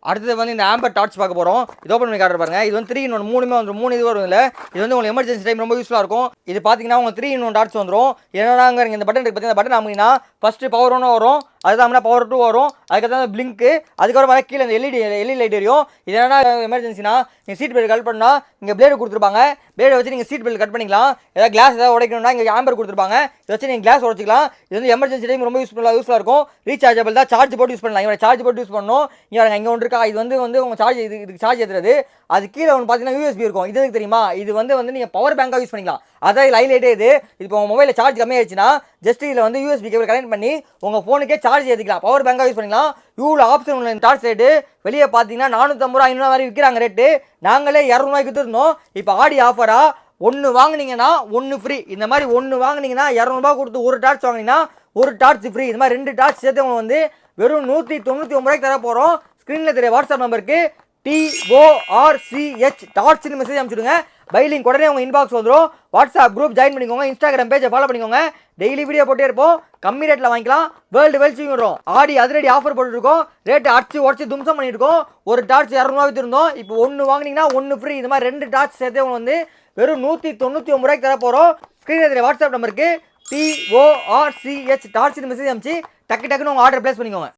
அடுத்தது வந்து இந்த ஆம்பர் டார்ச் பார்க்க போகிறோம். இது ஓப்பன் பண்ணி காட்டுற பாருங்க. இது வந்து 3 in 1 மூணுமே வந்துடும். 3 இது வரும் இல்லை. இது வந்து உங்களுக்கு எமர்ஜென்சி டைம் ரொம்ப யூஸ்ஃபுல்லாக இருக்கும். இது பார்த்தீங்கன்னா உங்களுக்கு 3 in 1 டார்ச் வந்துடும். என்னடாங்க இந்த பட்டன் இருக்குது பார்த்தீங்கன்னா, பட்டன் அமைங்கன்னா ஃபஸ்ட்டு பவர் 1 வரும், அதுதான் பவர் 2 வரும், அதுக்கப்புறம் பிளிங்க்கு, அதுக்கப்புறம் கீழே இந்த எல்இடி லைட் எரியும். இது என்னன்னா எமர்ஜென்சினா நீங்கள் சீட் பெல்ட் கட் பண்ணால் இங்கே பிளேடு கொடுத்துருப்பாங்க. பிளேடை வச்சு நீங்கள் சீட் பெல்ட் கட் பண்ணிக்கலாம். ஏதாவது கிளாஸ் ஏதாவது உடைக்கணும்னா இங்கே ஆம்பர் கொடுத்துருப்பாங்க. இதை வச்சு நீங்கள் கிளாஸ் உடைச்சிக்கலாம். இது வந்து எமர்ஜென்சி டைம் ரொம்ப யூஸ்ஃபுல்லாக இருக்கும். ரீசார்ஜபிள் தான், சார்ஜ் போட்டு யூஸ் பண்ணலாம். இவங்க சார்ஜ் போட்டு யூஸ் பண்ணணும். இங்கே ஒன்று இருக்கா, இது வந்து உங்கள் சார்ஜ் இதுக்கு சார்ஜ் ஏற்றுறது. அது கீழே ஒன்று பார்த்தீங்கன்னா யூஎஸ்பி இருக்கும். இது எதுக்கு தெரியுமா? இது வந்து நீங்கள் பவர் பேங்காக யூஸ் பண்ணிக்கலாம். அதான் ஹைலைட்டே இது. இப்போ உங்கள் மொபைலில் சார்ஜ் கம்மியாகிடுச்சுன்னா ஜஸ்ட் இதில் வந்து யூஎஸ்பி கேபிள் கனெக்ட் பண்ணி உங்கள் ஃபோனுக்கே சார்ஜ் ஏற்றிக்கலாம். பவர் பேங்காக யூஸ் பண்ணிக்கலாம். இவ்வளோ ஆப்ஷன் உள்ள டார்ச் ரேட்டு வெளியே பார்த்தீங்கன்னா 450 ரூபா 500 வரை விற்கிறாங்க ரேட்டு. நாங்களே 200 ரூபாய்க்கு விற்றுருந்தோம். இப்போ ஆடி ஆஃபராக ஒன்று வாங்கினீங்கன்னா ஒன்று ஃப்ரீ. இந்த மாதிரி ஒன்று வாங்கினீங்கன்னா 200 ரூபா கொடுத்து ஒரு டார்ச் வாங்கினீங்கன்னா ஒரு டார்ச் ஃப்ரீ. இந்த மாதிரி 2 டார்ச் சேர்த்து உங்களுக்கு வந்து வெறும் 199 ரூபாய்க்கு தர போகிறோம். ஸ்க்ரீனில் தெரிய வாட்ஸ்அப் நம்பருக்கு TORCH டார்ச்னு மெசேஜ் அனுப்பிச்சுடுங்க. பை லிங்க் உடனே உங்கள் இன்பாக்ஸ் வந்துடும். வாட்ஸ்அப் குரூப் ஜாயின் பண்ணிக்கோங்க. இன்ஸ்டாகிராம் பேஜை ஃபாலோ பண்ணிக்கோங்க. டெய்லி வீடியோ போட்டே இருப்போம். கம்மி ரேட்டில் வாங்கிக்கலாம். வேர்ல்டு வெல்சிங் வரும். ஆடி அதிரடி ஆஃபர் போட்டுருக்கோம். ரேட்டு அடிச்சு உடச்சி தும்சம் பண்ணியிருக்கோம். ஒரு டார்ச் 200 ரூபா விற்றுருந்தோம். இப்போ ஒன்று வாங்கினீங்கன்னா ஒன்று ஃப்ரீ. இது மாதிரி 2 டார்ச் சேர்த்து உங்களுக்கு வந்து வெறும் 199 ரூபாய்க்கு தர போகிறோம். ஸ்க்ரீனில் தெரிய வாட்ஸ்அப் நம்பருக்கு TORCH டார்ச்னு மெசேஜ் அனுப்பிச்சு டக்குன்னு உங்கள் ஆர்டர் பிளேஸ் பண்ணிக்கோங்க.